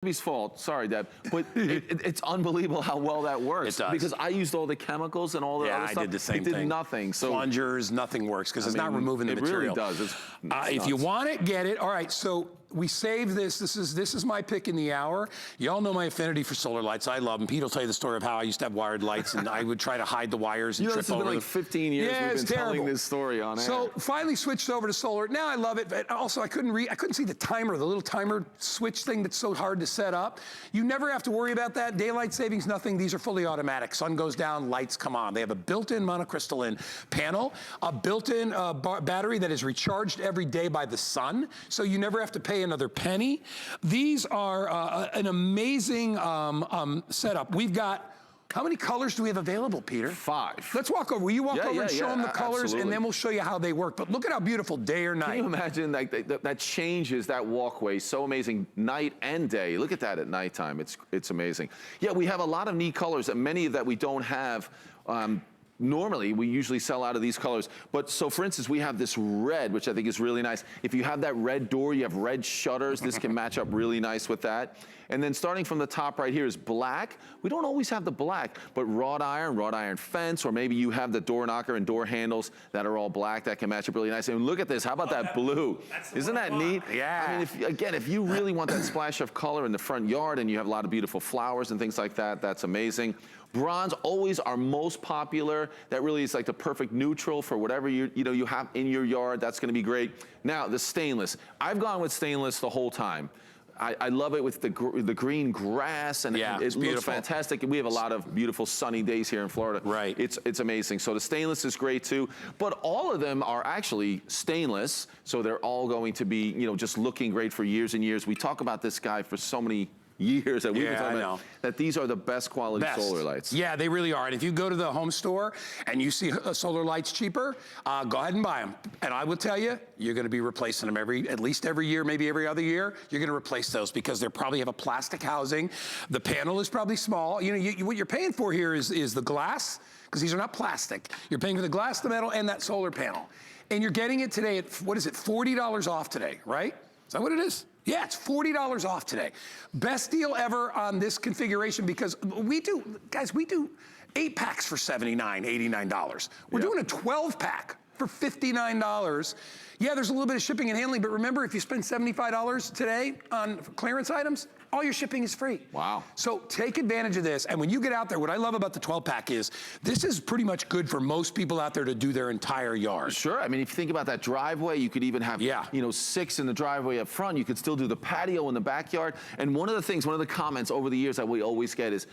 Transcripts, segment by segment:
Debbie's fault. Sorry, Deb. But it's unbelievable how well that works. It does. Because I used all the chemicals and all the other stuff. I did the same thing. It did nothing. So plungers, nothing works because it's not removing the material. It really does. If you want it, get it. All right, so we saved this. This is my pick in the hour. Y'all know my affinity for solar lights. I love them. Pete will tell you the story of how I used to have wired lights and I would try to hide the wires and trip over them. This has been like 15 years we've been telling this story on air. So finally switched over to solar. Now I love it, but also I couldn't see the timer, the little timer switch thing that's so hard to set up. You never have to worry about that. Daylight savings, nothing. These are fully automatic. Sun goes down, lights come on. They have a built-in monocrystalline panel, a built-in battery that is recharged every day by the sun, so you never have to pay another penny. These are an amazing setup. We've got, how many colors do we have available, Peter? 5. Let's walk over. Will you walk over and show them the colors, absolutely. and then we'll show you how they work. But look at how beautiful day or night. Can you imagine that changes that walkway so amazing night and day. Look at that at nighttime. It's amazing. Yeah, we have a lot of neat colors, and many that we don't have. Normally, we usually sell out of these colors. But so for instance, we have this red, which I think is really nice. If you have that red door, you have red shutters, this can match up really nice with that. And then starting from the top right here is black. We don't always have the black, but wrought iron fence, or maybe you have the door knocker and door handles that are all black that can match up really nice. And look at this, how about that blue? Isn't that neat? Yeah. I mean, if you really want that splash of color in the front yard and you have a lot of beautiful flowers and things like that, that's amazing. Bronze, always our most popular. That really is like the perfect neutral for whatever you have in your yard. That's gonna be great. Now, the stainless. I've gone with stainless the whole time. I love it with the green grass, and it looks fantastic. And we have a lot of beautiful sunny days here in Florida. Right. It's amazing. So the stainless is great too. But all of them are actually stainless, so they're all going to be, just looking great for years and years. We talk about this guy for so many years that we've been talking about, that these are the best quality solar lights. Yeah, they really are. And if you go to the home store and you see solar lights cheaper, go ahead and buy them. And I will tell you, you're gonna be replacing them at least every year, maybe every other year. You're gonna replace those because they probably have a plastic housing. The panel is probably small. What you're paying for here is the glass, because these are not plastic. You're paying for the glass, the metal, and that solar panel. And you're getting it today at, what is it, $40 off today, right? Is that what it is? Yeah, it's $40 off today. Best deal ever on this configuration, because we do 8 packs for $79, $89. We're doing a 12 pack for $59. Yeah, there's a little bit of shipping and handling, but remember, if you spend $75 today on clearance items, all your shipping is free. Wow. So take advantage of this. And when you get out there, what I love about the 12 pack is this is pretty much good for most people out there to do their entire yard. Sure. I mean, if you think about that driveway, you could even have 6 in the driveway up front. You could still do the patio in the backyard. And one of the comments over the years that we always get is,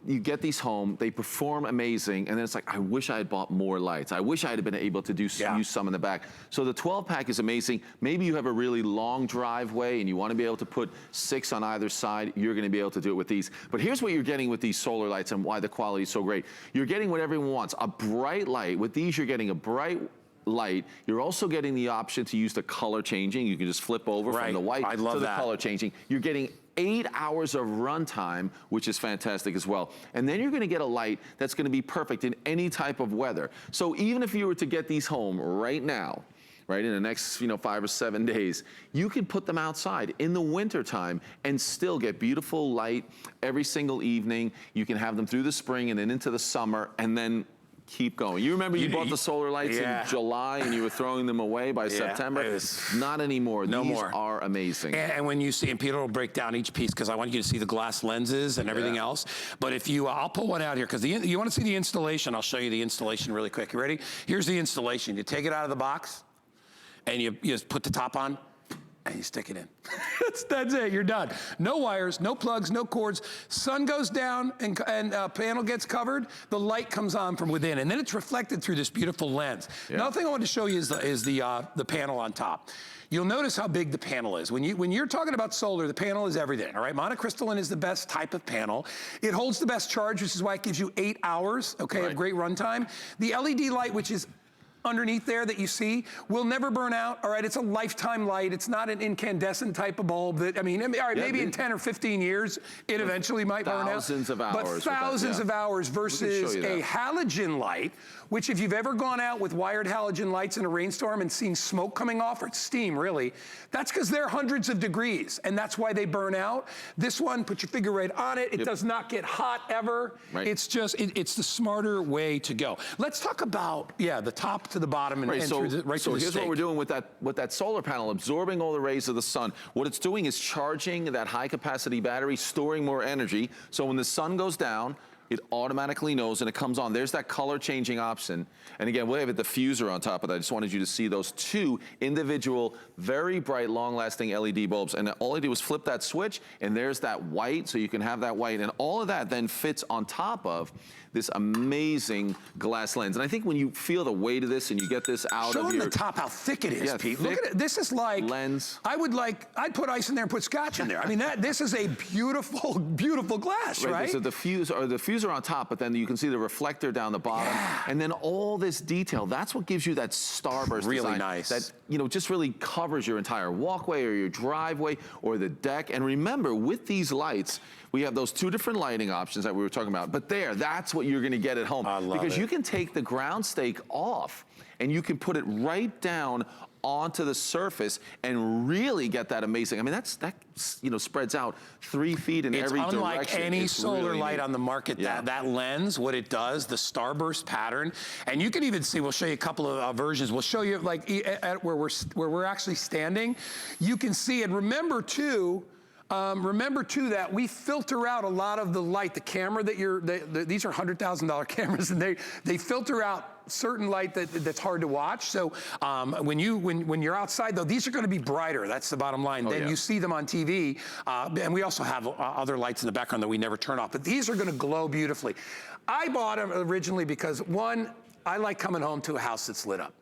you get these home, they perform amazing, and then it's like, I wish I had bought more lights. I wish I had been able to use some in the back. So the 12 pack is amazing. Maybe you have a really long driveway and you want to be able to put 6 on either side. You're going to be able to do it with these. But here's what you're getting with these solar lights and why the quality is so great. You're getting what everyone wants, a bright light. With these, you're getting a bright light. You're also getting the option to use the color changing. You can just flip over from the white to the color changing. You're getting 8 hours of runtime, which is fantastic as well. And then you're gonna get a light that's gonna be perfect in any type of weather. So even if you were to get these home right now, right, in the next 5 or 7 days, you can put them outside in the winter time and still get beautiful light every single evening. You can have them through the spring and then into the summer, and then keep going. You remember you bought the solar lights in July and you were throwing them away by September? Not anymore. These are amazing. And when you see, and Peter will break down each piece because I want you to see the glass lenses and everything else. But if you, I'll pull one out here because you want to see the installation. I'll show you the installation really quick. You ready? Here's the installation. You take it out of the box and you just put the top on and you stick it in. That's it, you're done. No wires, no plugs, no cords. Sun goes down and panel gets covered, the light comes on from within, and then it's reflected through this beautiful lens. Another thing I want to show you is the panel on top. You'll notice how big the panel is. When you're talking about solar, the panel is everything, all right? Monocrystalline is the best type of panel. It holds the best charge, which is why it gives you 8 hours, of great runtime. The LED light, which is underneath there that you see will never burn out, all right? It's a lifetime light. It's not an incandescent type of bulb that, I mean all right, maybe in 10 or 15 years, it eventually might burn out. Thousands of hours. But thousands of hours versus a halogen light, which if you've ever gone out with wired halogen lights in a rainstorm and seen smoke coming off, or it's steam really, that's because they're hundreds of degrees, and that's why they burn out. This one, put your finger right on it. It does not get hot ever. Right. It's just, it's the smarter way to go. Let's talk about, the top to the bottom and, so to the here's what we're doing with that solar panel, absorbing all the rays of the sun. What it's doing is charging that high capacity battery, storing more energy. So when the sun goes down, it automatically knows and it comes on. There's that color changing option. And again, we have a diffuser on top of that. I just wanted you to see those two individual, very bright, long-lasting LED bulbs. And all I do is flip that switch, and there's that white, so you can have that white. And all of that then fits on top of this amazing glass lens. And I think when you feel the weight of this and you get this out Show of them the top how thick it is, Pete. Look at it. This is like lens. I'd put ice in there and put scotch in there. I mean, this is a beautiful, beautiful glass, right? There's a diffuser on top, but then you can see the reflector down the bottom, and then all this detail. That's what gives you that starburst really design nice. that just really covers your entire walkway or your driveway or the deck. And remember, with these lights, we have those two different lighting options that we were talking about. But that's what you're going to get at home, because you can take the ground stake off and you can put it right down onto the surface and really get that amazing. I mean, that spreads out 3 feet in every direction. It's unlike any solar light on the market. That lens, what it does, the starburst pattern, and you can even see. We'll show you a couple of versions. We'll show you like at where we're actually standing. You can see, and remember too that we filter out a lot of the light. The camera these are $100,000 cameras, and they filter out certain light that's hard to watch. So when you're outside though, these are going to be brighter. That's the bottom line. Then you see them on TV, and we also have other lights in the background that we never turn off. But these are going to glow beautifully. I bought them originally because one, I like coming home to a house that's lit up.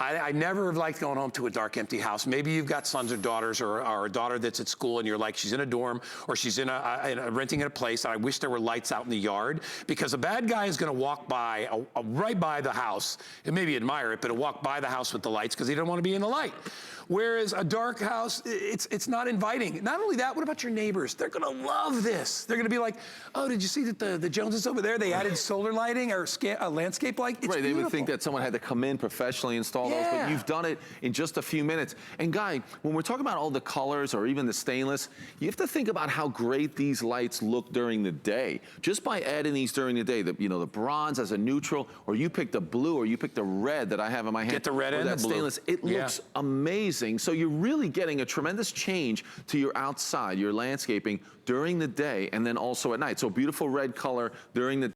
I never have liked going home to a dark, empty house. Maybe you've got sons or daughters, or a daughter that's at school, and you're like, she's in a dorm, or she's renting in a place, and I wish there were lights out in the yard, because a bad guy is going to walk by, right by the house, and maybe admire it, but he'll walk by the house with the lights because he doesn't want to be in the light. Whereas a dark house, it's not inviting. Not only that, what about your neighbors? They're going to love this. They're going to be like, oh, did you see that the Joneses over there, they added solar lighting or landscape light? It's right, they would think that someone had to come in, professionally install those, but you've done it in just a few minutes. And Guy, when we're talking about all the colors or even the stainless, you have to think about how great these lights look during the day. Just by adding these during the day, the bronze as a neutral, or you pick the blue, or you pick the red that I have in my hand. Get the red and the blue. Stainless, it looks amazing. So you're really getting a tremendous change to your outside, your landscaping during the day, and then also at night. So beautiful red color during the